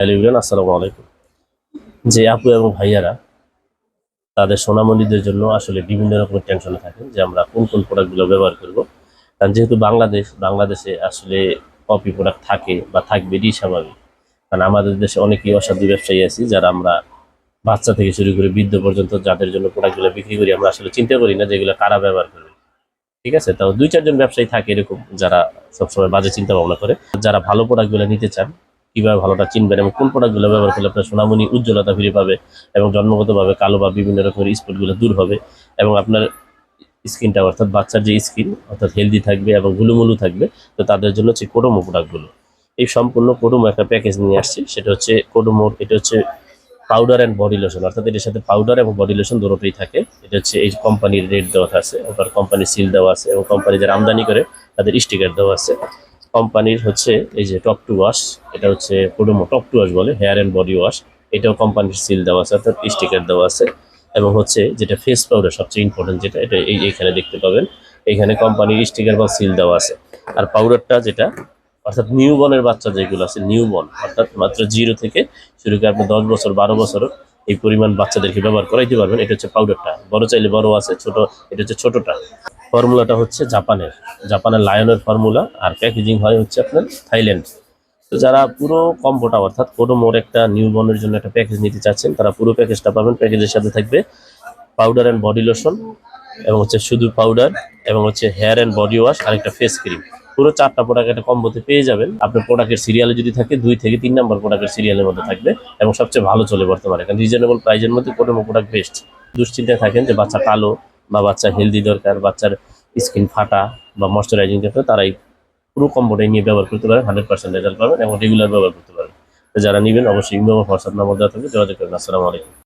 Hello everyone, আসসালামু আলাইকুম। যে আপু এবং ভাইয়ারা তাদের সোনামণিদের জন্য আসলে বিভিন্ন রকমের টেনশনে থাকেন যে আমরা কোন কোন প্রোডাক্টগুলো ব্যবহার করব। কারণ যেহেতু বাংলাদেশে আসলে কপি প্রোডাক্ট থাকে বা থাকবে, এটি স্বাভাবিক। কারণ আমাদের দেশে অনেকেই অসাধু ব্যবসায়ী আছি যারা আমরা বাচ্চা থেকে শুরু করে বৃদ্ধ পর্যন্ত যাদের জন্য প্রোডাক্টগুলো বিক্রি করি, আমরা আসলে চিন্তা করি না যেগুলো কারা ব্যবহার করবে। ঠিক আছে, তাও দুই চারজন ব্যবসায়ী থাকে এরকম যারা সবসময় বাজে চিন্তা ভাবনা করে। যারা ভালো প্রোডাক্টগুলো নিতে চান, কিভাবে ভালোটা চিনবেন এবং কোন প্রোডাক্টগুলো ব্যবহার করলে আপনার সোনামণি উজ্জ্বলতা ফিরে পাবে এবং জন্মগতভাবে কালো বা বিভিন্ন রকমের স্পটগুলো দূর হবে এবং আপনার স্কিনটা অর্থাৎ বাচ্চার যে স্কিন অর্থাৎ হেলদি থাকবে এবং গুলুমুলু থাকবে, তো তাদের জন্য হচ্ছে কোডোমো প্রোডাক্টগুলো। এই সম্পূর্ণ কোডোমো একটা প্যাকেজ নিয়ে আসছি, সেটা হচ্ছে কোডোমোর, এটা হচ্ছে পাউডার অ্যান্ড বডি লোশন, অর্থাৎ এটার সাথে পাউডার এবং বডি লোশন দুটোই থাকে। এটা হচ্ছে এই কোম্পানির রেট দেওয়া আছে, ওটার কোম্পানির সিল দেওয়া আছে এবং কোম্পানি যারা আমদানি করে তাদের স্টিকার দেওয়া আছে। কোম্পানির হচ্ছে এই যে টপ টু ওয়াশ, এটা হচ্ছে কোডোমো টপ টু ওয়াশ বলে, হেয়ার অ্যান্ড বডি ওয়াশ। এটাও কোম্পানির সিল দেওয়া আছে অর্থাৎ স্টিকার দেওয়া আছে। এবং হচ্ছে যেটা ফেস পাউডার সবচেয়ে ইম্পর্টেন্ট, যেটা এটা এইখানে দেখতে পাবেন, এইখানে কোম্পানির স্টিকার বা সিল দেওয়া আছে। আর পাউডারটা যেটা অর্থাৎ নিউবর্নের বাচ্চা যেগুলো আছে, নিউবর্ন অর্থাৎ মাত্র 0 থেকে শুরু করে আপনি 10 বছর 12 বছর এই পরিমাণ বাচ্চাদেরকে ব্যবহার করাইতে পারবেন। এটা হচ্ছে পাউডারটা, বড় চাইলে বড় আছে, ছোট এটা হচ্ছে ছোটটা। ফর্মুলাটা হচ্ছে জাপানের লায়নের ফর্মুলা, আর প্যাকেজিং হয় হচ্ছে আপনার থাইল্যান্ড। তো যারা পুরো কম্বোটা অর্থাৎ কোডোমোর একটা নিউবর্নের জন্য একটা প্যাকেজ নিতে চাচ্ছেন, তারা পুরো প্যাকেজটা পাবেন। প্যাকেজের সাথে থাকবে পাউডার অ্যান্ড বডি লোশন এবং হচ্ছে শুধু পাউডার এবং হচ্ছে হেয়ার অ্যান্ড বডি ওয়াশ আর একটা ফেস ক্রিম। পুরো 4টা প্রোডাক্ট একটা কম্বোতে পেয়ে যাবেন। আপনার প্রোডাক্টের সিরিয়ালে যদি থাকে 2 থেকে 3 নম্বর প্রোডাক্টের সিরিয়ালের মধ্যে থাকবে এবং সবচেয়ে ভালো চলে বর্তমানে, কারণ রিজনেবল প্রাইজের মধ্যে কোডোমো প্রোডাক্ট বেস্ট। দুশ্চিন্তায় থাকেন যে বাচ্চা কালো বা বাচ্চা হেলদি দরকার, বাচ্চার স্কিন ফাটা বা ময়শ্চারাইজিং দরকার, তারাই পুরো কম্বোটাই নিয়ে ব্যবহার করতে পারেন, 100% রেজাল্ট পাবেন এবং রেগুলার ব্যবহার করতে পারেন। তো যারা নেবেন অবশ্যই ইমো বা হোয়াটসঅ্যাপ নাম্বার দেওয়া থাকবে, যোগাযোগ করবেন। আসসালামু আলাইকুম।